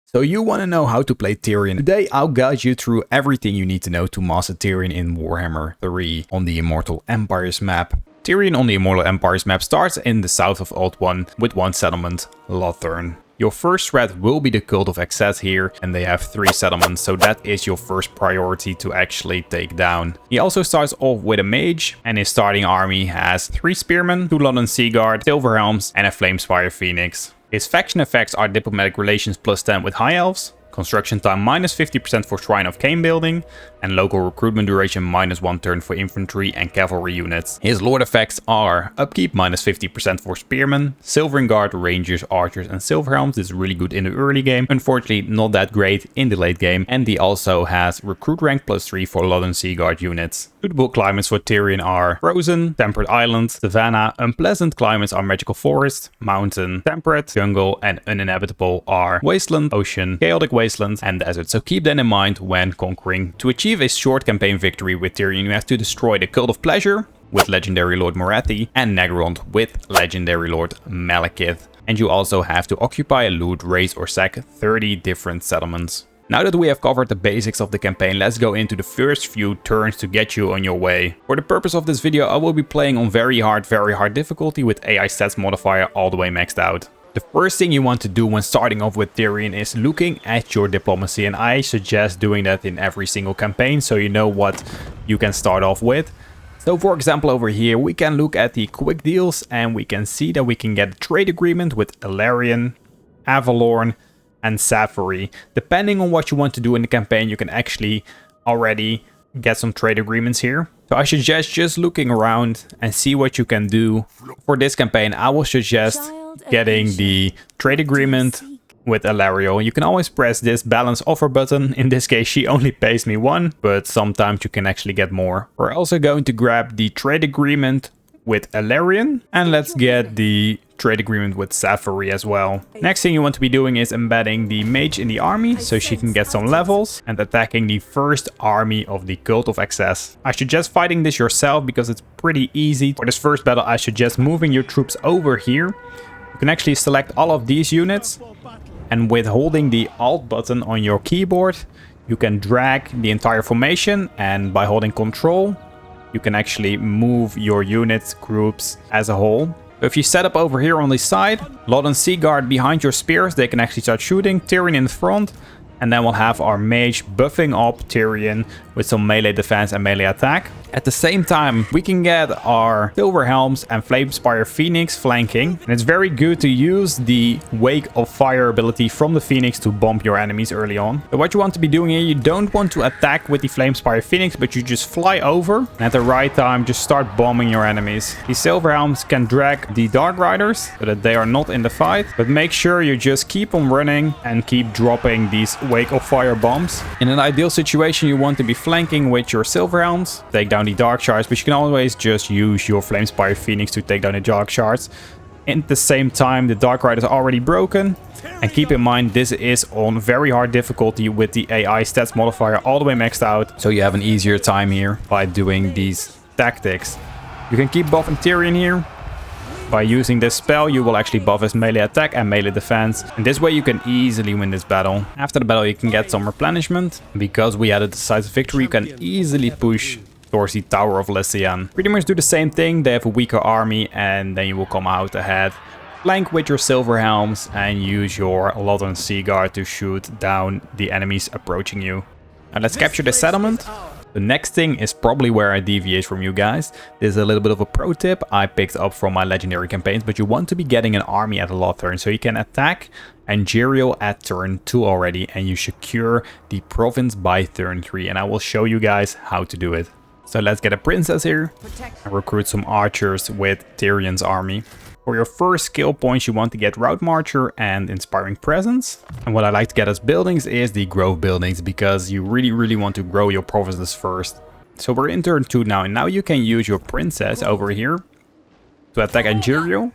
So you want to know how to play Tyrion. Today I'll guide you through everything you need to know to master Tyrion in Warhammer 3 on the Immortal Empires map. Tyrion on the Immortal Empires map starts in the south of Old One with one settlement, Lothern. Your first threat will be the Cult of Excess here, and they have 3 settlements, so that is your first priority to actually take down. He also starts off with a mage, and his starting army has 3 spearmen, 2 London Sea Guard, Silver Helms, and a Flamespire Phoenix. His faction effects are diplomatic relations +10 with High Elves, construction time -50% for Shrine of Cain building, and local recruitment duration -1 turn for infantry and cavalry units. His lord effects are upkeep -50% for spearmen, Silvering Guard, rangers, archers, and silver helms. This is really good in the early game, unfortunately not that great in the late game. And he also has recruit rank +3 for London Sea Guard units. Suitable climates for Tyrion are frozen, temperate island, savanna. Unpleasant climates are magical forest, mountain, temperate, jungle, and uninhabitable are wasteland, ocean, chaotic wasteland, and desert. So keep that in mind when conquering. To achieve a short campaign victory with Tyrion, you have to destroy the Cult of Pleasure with Legendary Lord Moretti and Negron with Legendary Lord Malekith. And you also have to occupy, loot, raise, or sack 30 different settlements. Now that we have covered the basics of the campaign, let's go into the first few turns to get you on your way. For the purpose of this video, I will be playing on very hard difficulty with AI stats modifier all the way maxed out. The first thing you want to do when starting off with Tyrion is looking at your diplomacy, and I suggest doing that in every single campaign so you know what you can start off with. So for example over here we can look at the quick deals and we can see that we can get a trade agreement with Illyrian, Avalorn, and Safari. Depending on what you want to do in the campaign, you can actually already get some trade agreements here. So I suggest just looking around and see what you can do. For this campaign I will suggest getting the trade agreement with Illyrio. You can always press this balance offer button. In this case she only pays me 1, but sometimes you can actually get more. We're also going to grab the trade agreement with Illyrian, and let's get the trade agreement with Safari as well. Next thing you want to be doing is embedding the mage in the army so she can get some levels, and attacking the first army of the Cult of Excess. I suggest fighting this yourself because it's pretty easy. For this first battle I suggest moving your troops over here. You can actually select all of these units, and with holding the Alt button on your keyboard you can drag the entire formation, and by holding Control you can actually move your unit groups as a whole. So if you set up over here on the side, London Sea Guard behind your spears, they can actually start shooting, Tyrion in the front, and then we'll have our mage buffing up Tyrion with some melee defense and melee attack. At the same time, we can get our Silver Helms and Flamespire Phoenix flanking. And it's very good to use the Wake of Fire ability from the Phoenix to bomb your enemies early on. So what you want to be doing here, you don't want to attack with the Flamespire Phoenix, but you just fly over and at the right time just start bombing your enemies. The Silver Helms can drag the Dark Riders so that they are not in the fight, but make sure you just keep on running and keep dropping these Wake of Fire bombs. In an ideal situation you want to be flanking with your Silver Helms, take down the Dark Shards, but you can always just use your Flamespire Phoenix to take down the Dark Shards. At the same time, the Dark Riders are already broken, and keep in mind this is on very hard difficulty with the AI stats modifier all the way maxed out, so you have an easier time here by doing these tactics. You can keep buffing Tyrion here. By using this spell you will actually buff his melee attack and melee defense, and this way you can easily win this battle. After the battle you can get some replenishment. Because we had a decisive victory you can easily push towards the Tower of Lycian. Pretty much do the same thing, they have a weaker army and then you will come out ahead. Flank with your Silver Helms and use your London Sea Guard to shoot down the enemies approaching you. And let's capture the settlement. The next thing is probably where I deviate from you guys. This is a little bit of a pro tip I picked up from my legendary campaigns, but you want to be getting an army at a lot turn so you can attack Angerial at turn 2 already, and you secure the province by turn 3, and I will show you guys how to do it. So let's get a princess here and recruit some archers with Tyrion's army. For your first skill points you want to get Route Marcher and Inspiring Presence. And what I like to get as buildings is the Grove buildings, because you really want to grow your provinces first. So we're in turn 2 now, and now you can use your princess over here to attack Angerial.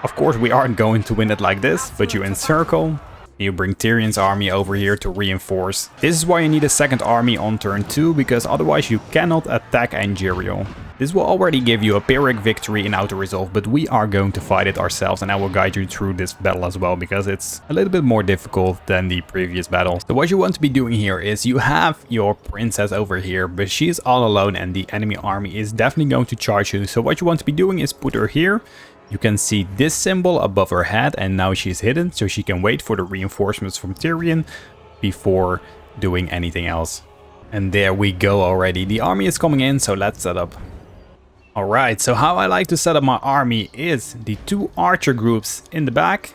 Of course we aren't going to win it like this, but you encircle. You bring Tyrion's army over here to reinforce. This is why you need a second army on turn 2, because otherwise you cannot attack Angerial. This will already give you a Pyrrhic victory in auto-resolve, but we are going to fight it ourselves, and I will guide you through this battle as well, because it's a little bit more difficult than the previous battle. So what you want to be doing here is you have your princess over here, but she is all alone and the enemy army is definitely going to charge you. So what you want to be doing is put her here. You can see this symbol above her head, and now she's hidden, so she can wait for the reinforcements from Tyrion before doing anything else. And there we go already. The army is coming in, so let's set up. Alright, so how I like to set up my army is the 2 archer groups in the back,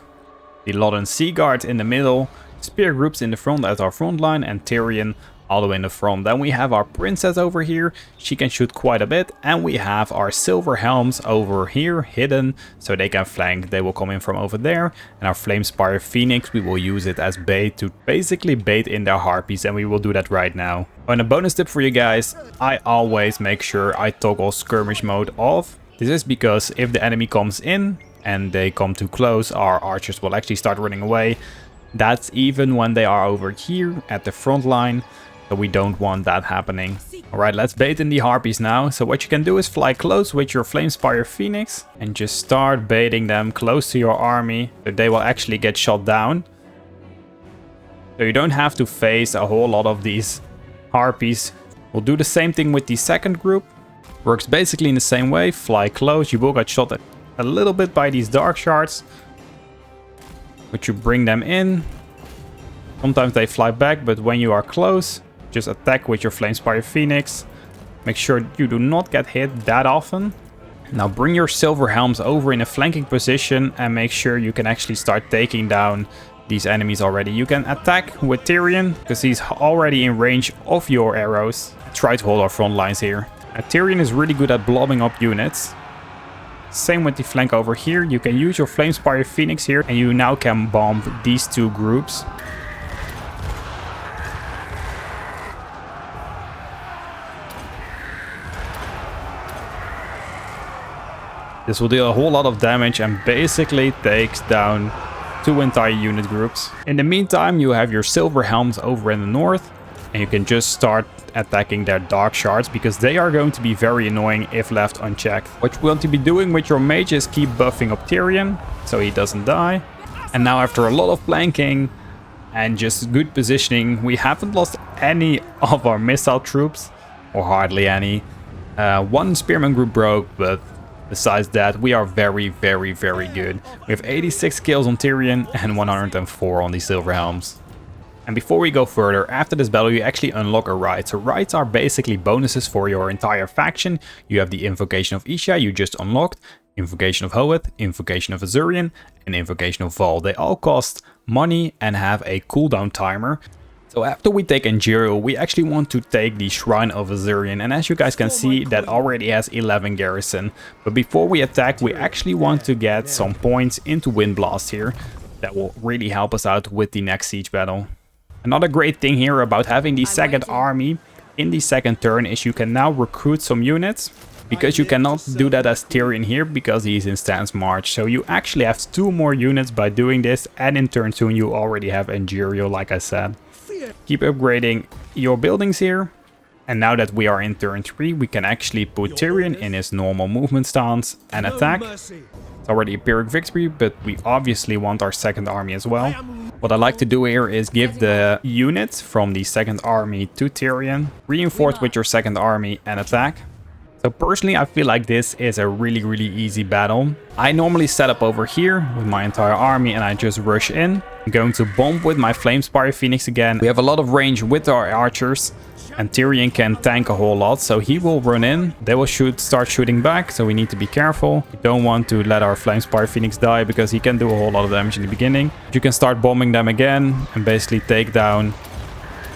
the Lothern Sea Guard in the middle, spear groups in the front as our front line, and Tyrion all the way in the front. Then we have our princess over here, she can shoot quite a bit, and we have our silver helms over here hidden so they can flank. They will come in from over there, and our Flamespire Phoenix, we will use it as bait to basically bait in their harpies, and we will do that right now. And a bonus tip for you guys, I always make sure I toggle skirmish mode off. This is because if the enemy comes in and they come too close, our archers will actually start running away. That's even when they are over here at the front line. So we don't want that happening. Alright, let's bait in the harpies now. So what you can do is fly close with your Flamespire Phoenix and just start baiting them close to your army, so they will actually get shot down. So you don't have to face a whole lot of these harpies. We'll do the same thing with the second group. Works basically in the same way. Fly close, you will get shot a little bit by these dark shards, but you bring them in. Sometimes they fly back, but when you are close, just attack with your Flamespire Phoenix. Make sure you do not get hit that often. Now bring your silver helms over in a flanking position and make sure you can actually start taking down these enemies already. You can attack with Tyrion because he's already in range of your arrows. Try to hold our front lines here. Tyrion is really good at blobbing up units. Same with the flank over here. You can use your Flamespire Phoenix here and you now can bomb these 2 groups. This will deal a whole lot of damage and basically takes down 2 entire unit groups. In the meantime, you have your silver helms over in the north, and you can just start attacking their dark shards because they are going to be very annoying if left unchecked. What you want to be doing with your mage is keep buffing up Tyrion so he doesn't die. And now after a lot of flanking and just good positioning, we haven't lost any of our missile troops, or hardly any. 1 spearman group broke, but besides that, we are very, very, very good. We have 86 kills on Tyrion and 104 on the silver helms. And before we go further, after this battle you actually unlock a rite. So rites are basically bonuses for your entire faction. You have the Invocation of Isha you just unlocked, Invocation of Hoeth, Invocation of Azurian, and Invocation of Val. They all cost money and have a cooldown timer. So after we take Angerio, we actually want to take the Shrine of Azurian, and as you guys can see, that already has 11 garrison. But before we attack, we actually want to get some points into Windblast here. That will really help us out with the next siege battle. Another great thing here about having the second army in the second turn is you can now recruit some units, because you cannot do that as Tyrion here because he's in stance march. So you actually have 2 more units by doing this, and in turn 2 you already have Angerio, like I said. Keep upgrading your buildings here. And now that we are in turn 3, we can actually put Tyrion in his normal movement stance and attack. It's already a Pyrrhic victory, but we obviously want our second army as well. What I like to do here is give the units from the second army to Tyrion, reinforce with your second army and attack. So personally, I feel like this is a really easy battle. I normally set up over here with my entire army and I just rush in. I'm going to bomb with my Flamespire Phoenix again. We have a lot of range with our archers, and Tyrion can tank a whole lot, so he will run in. They will start shooting back, so we need to be careful. We don't want to let our Flamespire Phoenix die because he can do a whole lot of damage in the beginning. You can start bombing them again and basically take down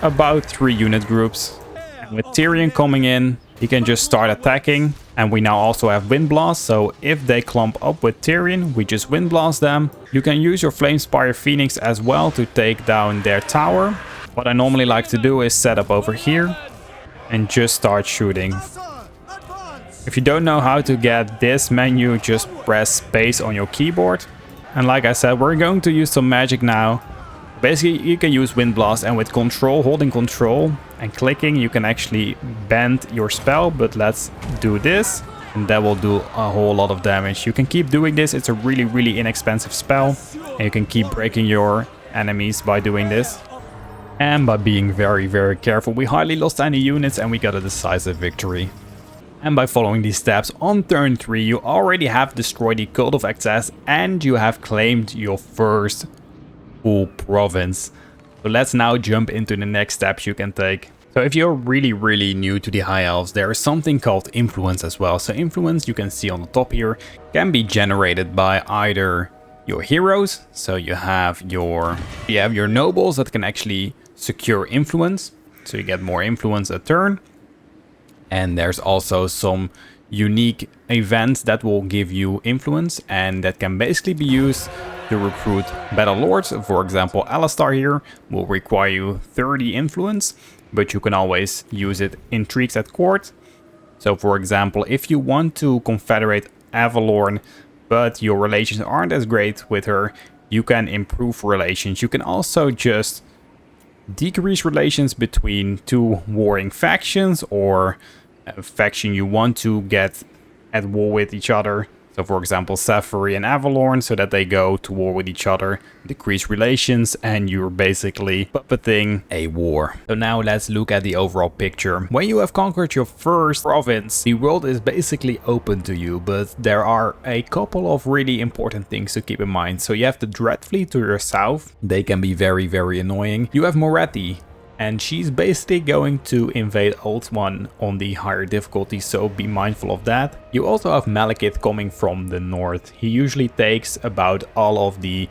about 3 unit groups. And with Tyrion coming in, he can just start attacking, and we now also have Windblast, so if they clump up with Tyrion, we just Windblast them. You can use your Flamespire Phoenix as well to take down their tower. What I normally like to do is set up over here and just start shooting. If you don't know how to get this menu, just press space on your keyboard. And like I said, we're going to use some magic now Basically, you can use Wind Blast, and with control, holding control and clicking, you can actually bend your spell. But let's do this, and that will do a whole lot of damage. You can keep doing this. It's a really, really inexpensive spell, and you can keep breaking your enemies by doing this. And by being very, very careful, we hardly lost any units, and we got a decisive victory. And by following these steps, on turn 3, you already have destroyed the Cult of Excess, and you have claimed your first full province. So let's now jump into the next steps you can take. So if you're really, really new to the High Elves, there is something called influence as well. So influence, you can see on the top here, can be generated by either your heroes. So you have your nobles that can actually secure influence. So you get more influence a turn. And there's also some unique events that will give you influence, and that can basically be used to recruit battle lords. For example, Alistar here will require you 30 influence, but you can always use it in intrigues at court. So for example, if you want to confederate Avalorn, but your relations aren't as great with her, you can improve relations. You can also just decrease relations between two warring factions, or a faction you want to get at war with each other. So for example, Safari and Avalorn, so that they go to war with each other, decrease relations, and you're basically puppeting a war. So now let's look at the overall picture. When you have conquered your first province, the world is basically open to you, but there are a couple of really important things to keep in mind. So you have the Dread Fleet to your south. They can be very, very annoying. You have Moretti, and she's basically going to invade Old One on the higher difficulty, so be mindful of that. You also have Malekith coming from the north. He usually takes about all of the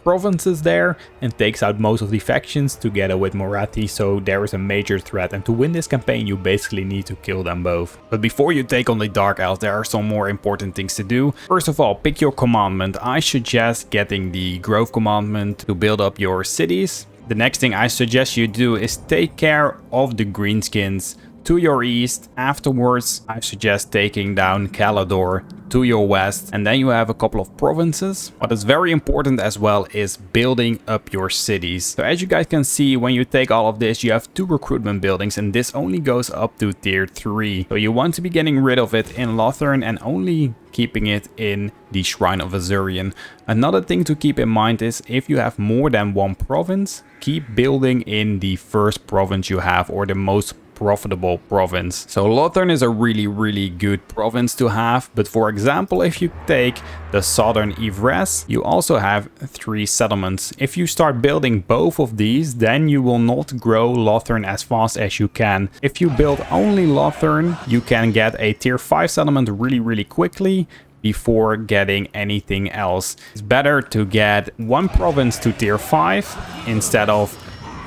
provinces there and takes out most of the factions together with Moretti, so there is a major threat, and to win this campaign you basically need to kill them both. But before you take on the Dark Elves, there are some more important things to do. First of all, pick your commandment. I suggest getting the Grove commandment to build up your cities. The next thing I suggest you do is take care of the greenskins to your east. Afterwards, I suggest taking down Calador to your west, and then you have a couple of provinces. What is very important as well is building up your cities. So as you guys can see, when you take all of this, you have 2 recruitment buildings, and this only goes up to tier 3. So you want to be getting rid of it in Lothern and only keeping it in the Shrine of Azurion. Another thing to keep in mind is if you have more than one province, keep building in the first province you have, or the most profitable province. So Lothern is a really, really good province to have, but for example, if you take the Southern Yvresse, you also have 3 settlements. If you start building both of these, then you will not grow Lothern as fast as you can. If you build only Lothern, you can get a tier 5 settlement really, really quickly before getting anything else. It's better to get one province to tier 5 instead of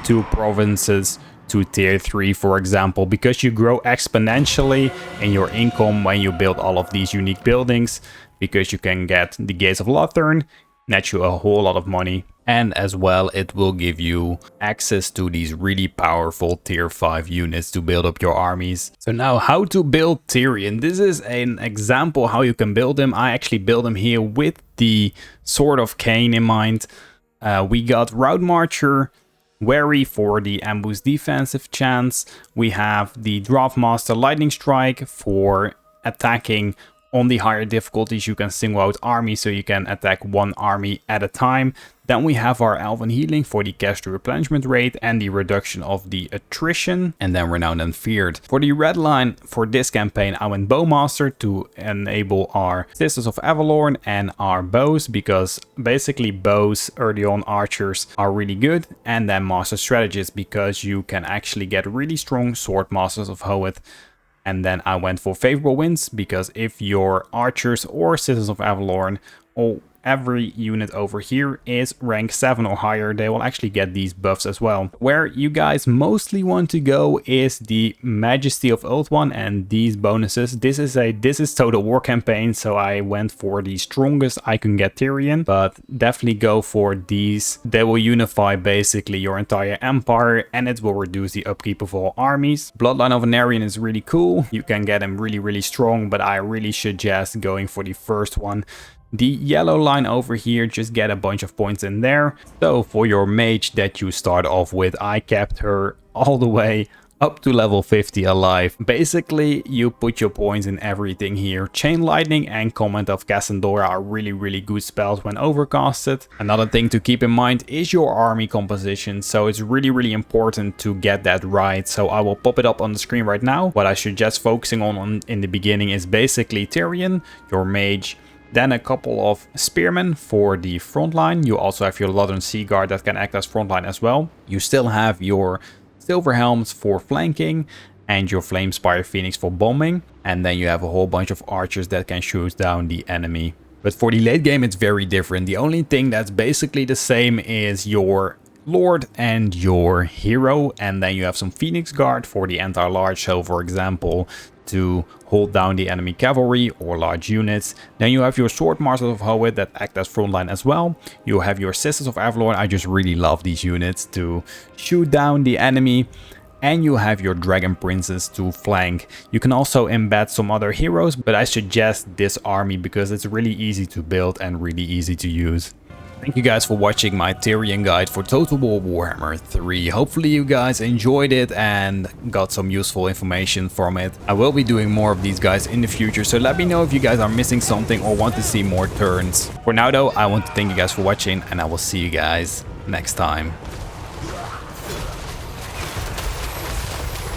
2 provinces to tier 3, for example, because you grow exponentially in your income when you build all of these unique buildings, because you can get the Gates of Lothern, net you a whole lot of money, and as well it will give you access to these really powerful tier 5 units to build up your armies. So now, how to build Tyrion. This is an example how you can build him. I actually build him here with the Sword of Cain in mind. We got Route Marcher, Wary for the ambush defensive chance. We have the Draft Master Lightning Strike for attacking on the higher difficulties. You can single out armies, so you can attack one army at a time. Then we have our Elven Healing for the cash to replenishment rate and the reduction of the attrition. And then Renowned and Feared. For the red line for this campaign, I went Bowmaster to enable our Sisters of Avalorn and our bows, because basically bows early on archers are really good. And then Master Strategist, because you can actually get really strong Sword Masters of Hoeth. And then I went for Favorable Winds, because if your archers or Citizens of Avalorn, or every unit over here is rank 7 or higher, they will actually get these buffs as well. Where you guys mostly want to go is the Majesty of Old One and these bonuses. This is Total War campaign, so I went for the strongest I can get Tyrion, but definitely go for these. They will unify basically your entire empire, and it will reduce the upkeep of all armies. Bloodline of Anarion is really cool. You can get him really, really strong, but I really suggest going for the first one, The yellow line over here, just get a bunch of points in there. So for your mage that you start off with, I kept her all the way up to level 50 alive. Basically, you put your points in everything here. Chain Lightning and Command of Cassandora are really good spells when overcasted. Another thing to keep in mind is your army composition, so it's really important to get that right. So I will pop it up on the screen right now. What I suggest focusing on in the beginning is basically Tyrion, your mage, then a couple of spearmen for the front line. You also have your Lothern Sea Guard that can act as frontline as well. You still have your Silver Helms for flanking and your Flamespire Phoenix for bombing. And then you have a whole bunch of archers that can shoot down the enemy. But for the late game, it's very different. The only thing that's basically the same is your Lord and your hero. And then you have some Phoenix Guard for the anti-large. So for example, to hold down the enemy cavalry or large units. Then you have your Sword Masters of Howitt that act as frontline as well. You have your Sisters of Avalon. I just really love these units to shoot down the enemy. And you have your Dragon Princes to flank. You can also embed some other heroes, but I suggest this army because it's really easy to build and really easy to use. Thank you guys for watching my Tyrion guide for Total War Warhammer 3. Hopefully you guys enjoyed it and got some useful information from it. I will be doing more of these guys in the future, so let me know if you guys are missing something or want to see more turns. For now though, I want to thank you guys for watching and I will see you guys next time.